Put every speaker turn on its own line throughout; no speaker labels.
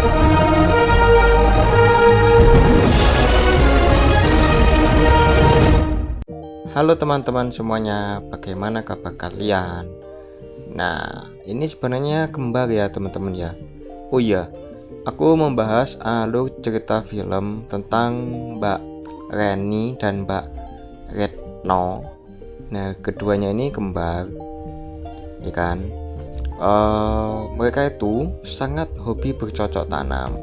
Halo teman-teman semuanya, bagaimana kabar kalian? Nah, ini sebenarnya kembar ya teman-teman ya. Oh iya, aku membahas alur cerita film tentang Mbak Reni dan Mbak Retno. Nah, keduanya ini kembar, ya kan? Mereka itu sangat hobi bercocok tanam.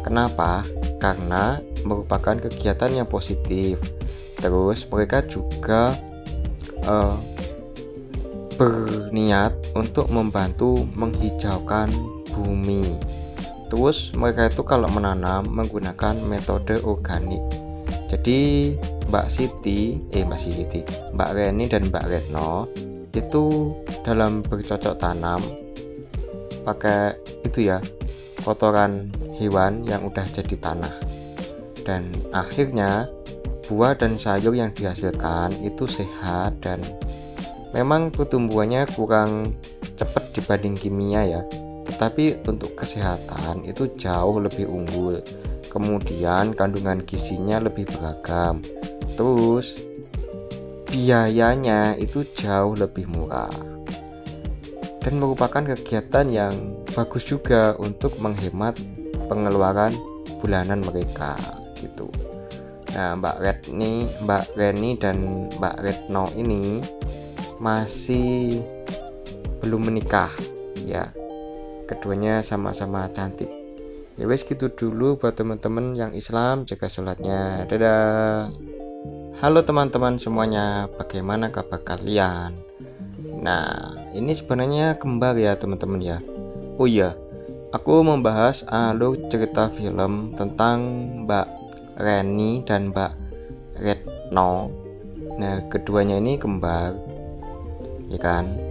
Kenapa? Karena merupakan kegiatan yang positif. Terus mereka juga berniat untuk membantu menghijaukan bumi. Terus mereka itu kalau menanam menggunakan metode organik. Jadi Mbak Reni dan Mbak Retno itu dalam bercocok tanam pakai itu ya, kotoran hewan yang udah jadi tanah. Dan akhirnya buah dan sayur yang dihasilkan itu sehat dan memang pertumbuhannya kurang cepat dibanding kimia ya, tetapi untuk kesehatan itu jauh lebih unggul. Kemudian kandungan gizinya lebih beragam, terus biayanya itu jauh lebih murah dan merupakan kegiatan yang bagus juga untuk menghemat pengeluaran bulanan mereka gitu. Nah, Mbak Reni dan Mbak Retno ini masih belum menikah ya. Keduanya sama-sama cantik. Ya wes gitu dulu buat teman-teman yang Islam, jaga sholatnya. Dadah. Halo teman-teman semuanya, bagaimana kabar kalian? Nah, ini sebenarnya kembar ya teman-teman ya. Oh iya, aku membahas alur cerita film tentang Mbak Reni dan Mbak Retno. Nah, keduanya ini kembar, ya kan?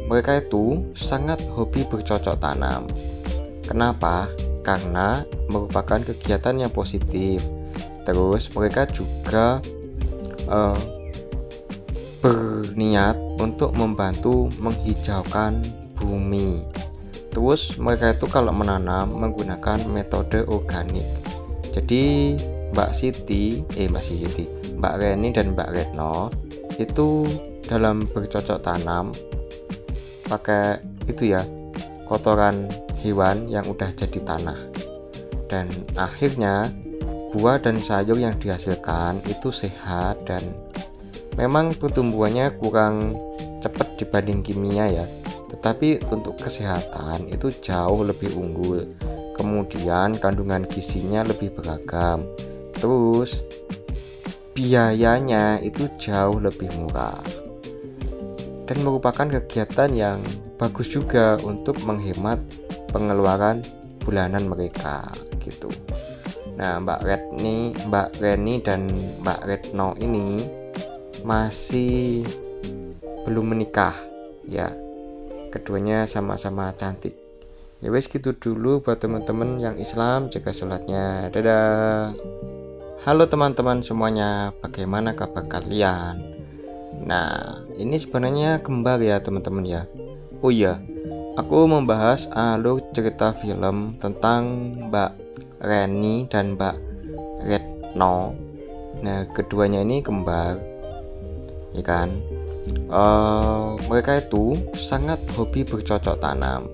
Mereka itu sangat hobi bercocok tanam. Kenapa? Karena merupakan kegiatan yang positif. Terus mereka juga berniat untuk membantu menghijaukan bumi. Terus mereka itu kalau menanam menggunakan metode organik. Jadi Mbak Reni dan Mbak Retno itu dalam bercocok tanam pakai itu ya, kotoran hewan yang udah jadi tanah. Dan akhirnya buah dan sayur yang dihasilkan itu sehat dan memang pertumbuhannya kurang cepat dibanding kimia ya, tetapi untuk kesehatan itu jauh lebih unggul. Kemudian kandungan gizinya lebih beragam, terus biayanya itu jauh lebih murah dan merupakan kegiatan yang bagus juga untuk menghemat pengeluaran bulanan mereka gitu. Nah, Mbak Reni dan Mbak Retno ini masih belum menikah ya. Keduanya sama-sama cantik. Ya wes gitu dulu buat teman-teman yang Islam, jaga sholatnya. Dadah. Halo teman-teman semuanya, bagaimana kabar kalian? Nah, ini sebenarnya kembar ya teman-teman ya. Oh iya, aku membahas alur cerita film tentang Mbak Reni dan Mbak Retno. Nah, keduanya ini kembar, ya kan? Mereka itu sangat hobi bercocok tanam.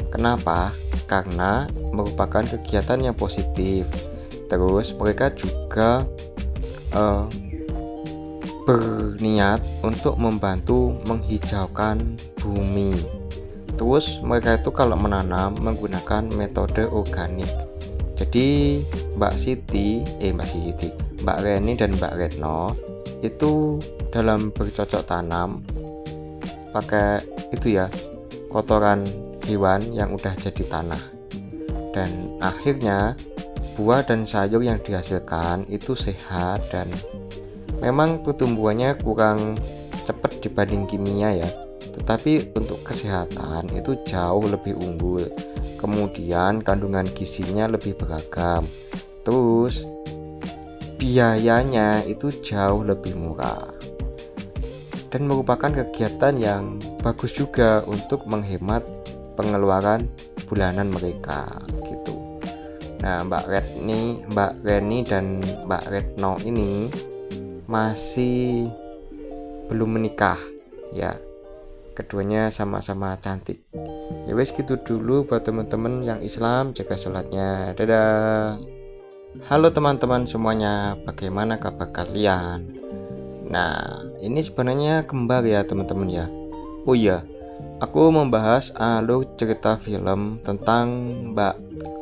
Kenapa? Karena merupakan kegiatan yang positif. Terus mereka juga berniat untuk membantu menghijaukan bumi. Terus mereka itu kalau menanam menggunakan metode organik. Jadi Mbak Reni dan Mbak Retno itu dalam bercocok tanam pakai itu ya, kotoran hewan yang udah jadi tanah. Dan akhirnya buah dan sayur yang dihasilkan itu sehat dan memang pertumbuhannya kurang cepat dibanding kimia ya, tetapi untuk kesehatan itu jauh lebih unggul. Kemudian kandungan gizinya lebih beragam, terus biayanya itu jauh lebih murah dan merupakan kegiatan yang bagus juga untuk menghemat pengeluaran bulanan mereka gitu. Nah, Mbak Reni dan Mbak Retno ini masih belum menikah ya. Keduanya sama-sama cantik. Ya wes gitu dulu buat teman-teman yang Islam, jaga sholatnya. Dadah. Halo teman-teman semuanya, bagaimana kabar kalian? Nah, ini sebenarnya kembar ya teman-teman ya. Oh iya, aku membahas alur cerita film tentang Mbak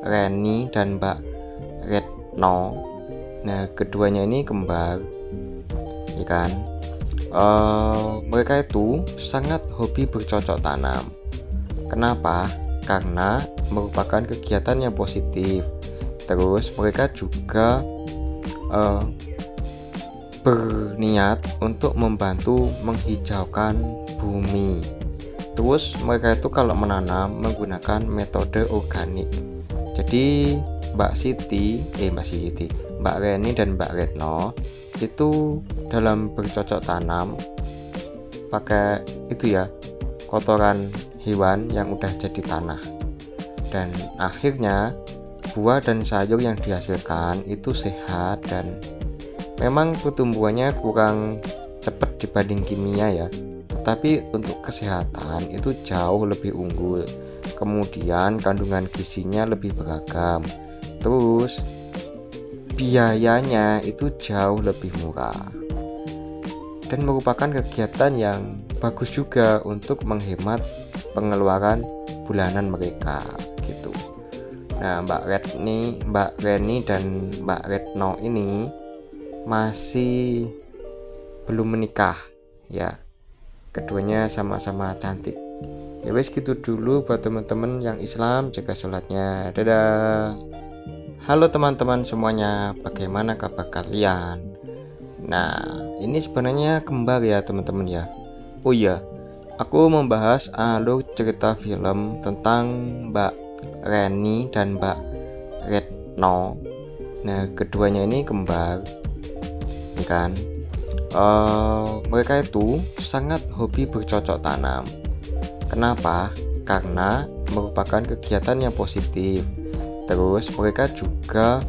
Reni dan Mbak Retno. Nah, keduanya ini kembar, ya kan? Mereka itu sangat hobi bercocok tanam. Kenapa? Karena merupakan kegiatan yang positif. Terus mereka juga berniat untuk membantu menghijaukan bumi. Terus mereka itu kalau menanam menggunakan metode organik. Jadi Mbak Reni dan Mbak Retno itu dalam bercocok tanam pakai itu ya, kotoran hewan yang udah jadi tanah. Dan akhirnya buah dan sayur yang dihasilkan itu sehat dan memang pertumbuhannya kurang cepat dibanding kimia ya, tetapi untuk kesehatan itu jauh lebih unggul. Kemudian kandungan gizinya lebih beragam. Terus biayanya itu jauh lebih murah. Dan merupakan kegiatan yang bagus juga untuk menghemat pengeluaran bulanan mereka gitu. Nah, Mbak Reni dan Mbak Retno ini masih belum menikah ya. Keduanya sama-sama cantik. Ya wes gitu dulu buat teman-teman yang Islam, jaga sholatnya. Dadah. Halo teman-teman semuanya, bagaimana kabar kalian? Nah, ini sebenarnya kembar ya teman-teman ya. Oh iya, aku membahas alur cerita film tentang Mbak Reni dan Mbak Retno. Nah, keduanya ini kembar, ya kan? Mereka itu sangat hobi bercocok tanam. Kenapa? Karena merupakan kegiatan yang positif. Terus mereka juga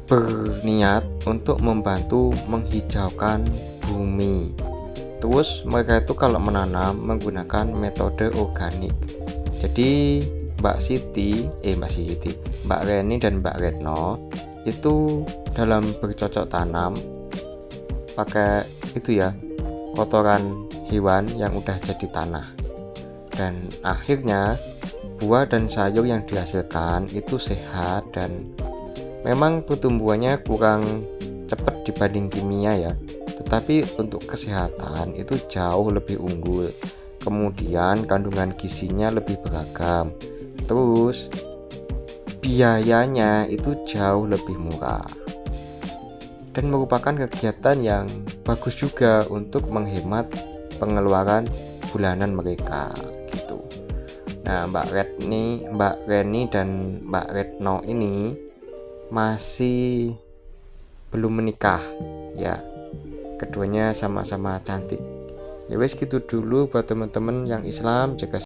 berniat untuk membantu menghijaukan bumi. Terus mereka itu kalau menanam menggunakan metode organik. Jadi Mbak Reni dan Mbak Retno itu dalam bercocok tanam pakai itu ya, kotoran hewan yang udah jadi tanah. Dan akhirnya buah dan sayur yang dihasilkan itu sehat dan memang pertumbuhannya kurang cepat dibanding kimia ya, tetapi untuk kesehatan itu jauh lebih unggul. Kemudian kandungan gizinya lebih beragam. Terus biayanya itu jauh lebih murah. Dan merupakan kegiatan yang bagus juga untuk menghemat pengeluaran bulanan mereka gitu. Nah, Mbak Reni dan Mbak Retno ini masih belum menikah ya. Keduanya sama-sama cantik. Ya wes gitu dulu buat teman-teman yang Islam, jaga